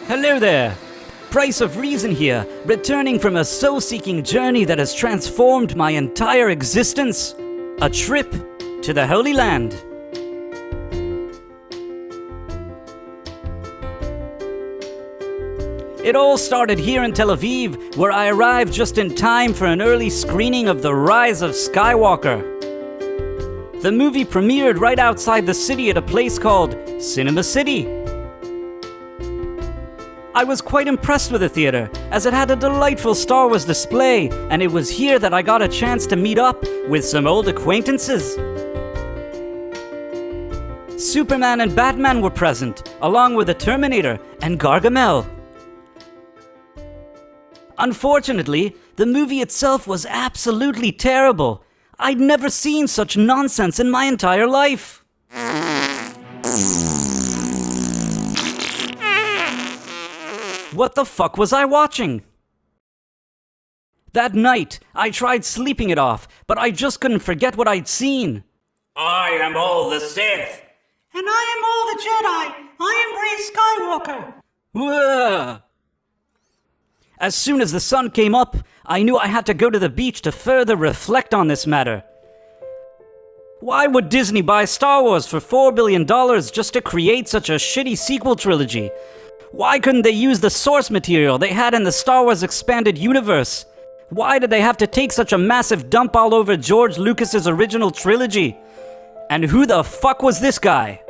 Hello there! Price of Reason here, returning from a soul-seeking journey that has transformed my entire existence. A trip to the Holy Land. It all started here in Tel Aviv, where I arrived just in time for an early screening of the Rise of Skywalker. The movie premiered right outside the city at a place called Cinema City. I was quite impressed with the theater, as it had a delightful Star Wars display, and it was here that I got a chance to meet up with some old acquaintances. Superman and Batman were present, along with the Terminator and Gargamel. Unfortunately, the movie itself was absolutely terrible. I'd never seen such nonsense in my entire life. What the fuck was I watching? That night, I tried sleeping it off, but I just couldn't forget what I'd seen. I am all the Sith. And I am all the Jedi. I am Rise Skywalker. Whoa. As soon as the sun came up, I knew I had to go to the beach to further reflect on this matter. Why would Disney buy Star Wars for $4 billion just to create such a shitty sequel trilogy? Why couldn't they use the source material they had in the Star Wars expanded universe? Why did they have to take such a massive dump all over George Lucas's original trilogy? And who the fuck was this guy?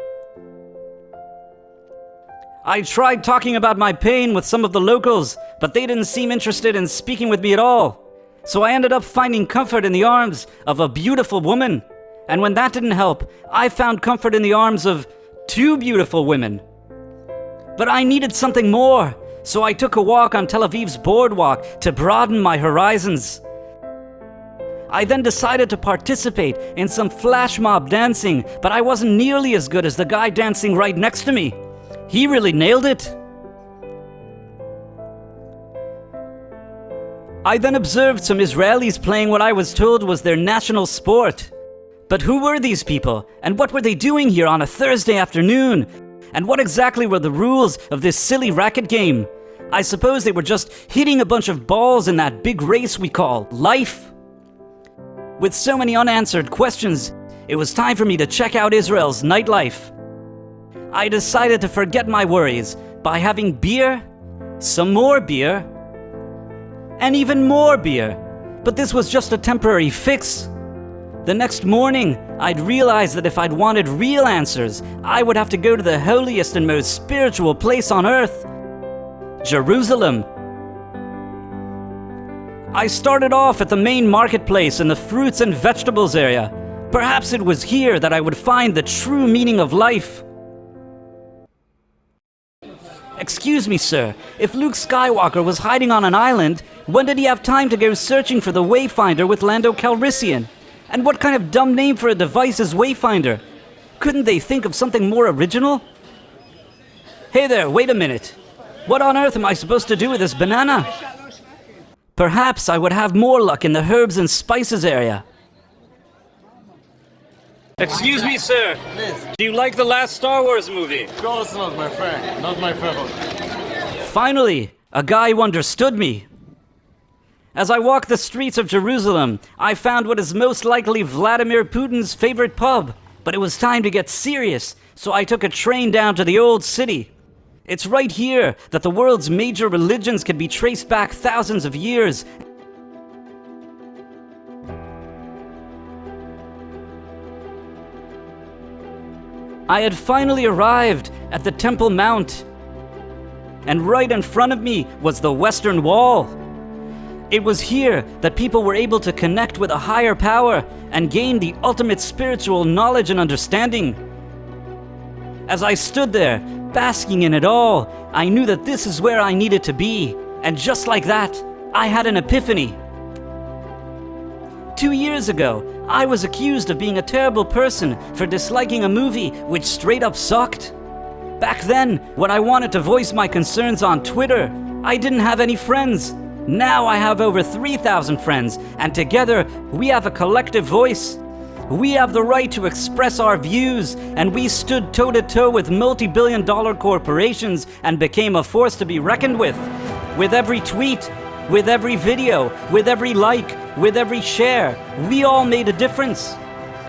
I tried talking about my pain with some of the locals, but they didn't seem interested in speaking with me at all. So I ended up finding comfort in the arms of a beautiful woman. And when that didn't help, I found comfort in the arms of two beautiful women. But I needed something more, so I took a walk on Tel Aviv's boardwalk to broaden my horizons. I then decided to participate in some flash mob dancing, but I wasn't nearly as good as the guy dancing right next to me. He really nailed it. I then observed some Israelis playing what I was told was their national sport. But who were these people, and what were they doing here on a Thursday afternoon? And what exactly were the rules of this silly racket game? I suppose they were just hitting a bunch of balls in that big race we call life. With so many unanswered questions, it was time for me to check out Israel's nightlife. I decided to forget my worries by having beer, some more beer, and even more beer. But this was just a temporary fix. The next morning, I'd realized that if I'd wanted real answers, I would have to go to the holiest and most spiritual place on earth, Jerusalem. I started off at the main marketplace in the fruits and vegetables area. Perhaps it was here that I would find the true meaning of life. Excuse me, sir, if Luke Skywalker was hiding on an island, when did he have time to go searching for the Wayfinder with Lando Calrissian? And what kind of dumb name for a device is Wayfinder? Couldn't they think of something more original? Hey there, wait a minute. What on earth am I supposed to do with this banana? Perhaps I would have more luck in the herbs and spices area. Excuse me, sir. Do you like the last Star Wars movie? Of course not, my friend. Not my favorite. Finally, a guy who understood me. As I walked the streets of Jerusalem, I found what is most likely Vladimir Putin's favorite pub. But it was time to get serious, so I took a train down to the old city. It's right here that the world's major religions can be traced back thousands of years. I had finally arrived at the Temple Mount, and right in front of me was the Western Wall. It was here that people were able to connect with a higher power and gain the ultimate spiritual knowledge and understanding. As I stood there, basking in it all, I knew that this is where I needed to be, and just like that, I had an epiphany. 2 years ago, I was accused of being a terrible person for disliking a movie which straight up sucked. Back then, when I wanted to voice my concerns on Twitter, I didn't have any friends. Now I have over 3,000 friends, and together we have a collective voice. We have the right to express our views, and we stood toe-to-toe with multi-billion-dollar corporations and became a force to be reckoned with. With every tweet, with every video, with every like, with every share, we all made a difference.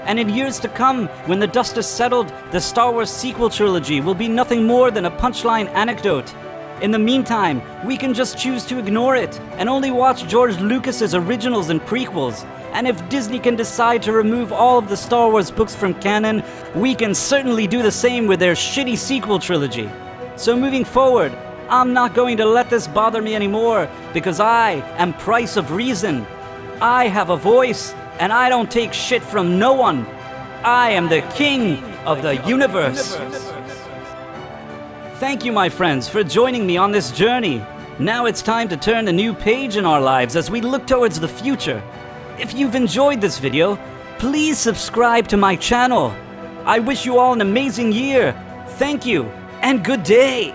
And in years to come, when the dust is settled, the Star Wars sequel trilogy will be nothing more than a punchline anecdote. In the meantime, we can just choose to ignore it and only watch George Lucas's originals and prequels. And if Disney can decide to remove all of the Star Wars books from canon, we can certainly do the same with their shitty sequel trilogy. So moving forward, I'm not going to let this bother me anymore, because I am Price of Reason. I have a voice, and I don't take shit from no one. I am the king of the universe. Thank you, my friends, for joining me on this journey. Now it's time to turn a new page in our lives as we look towards the future. If you've enjoyed this video, please subscribe to my channel. I wish you all an amazing year. Thank you, and good day.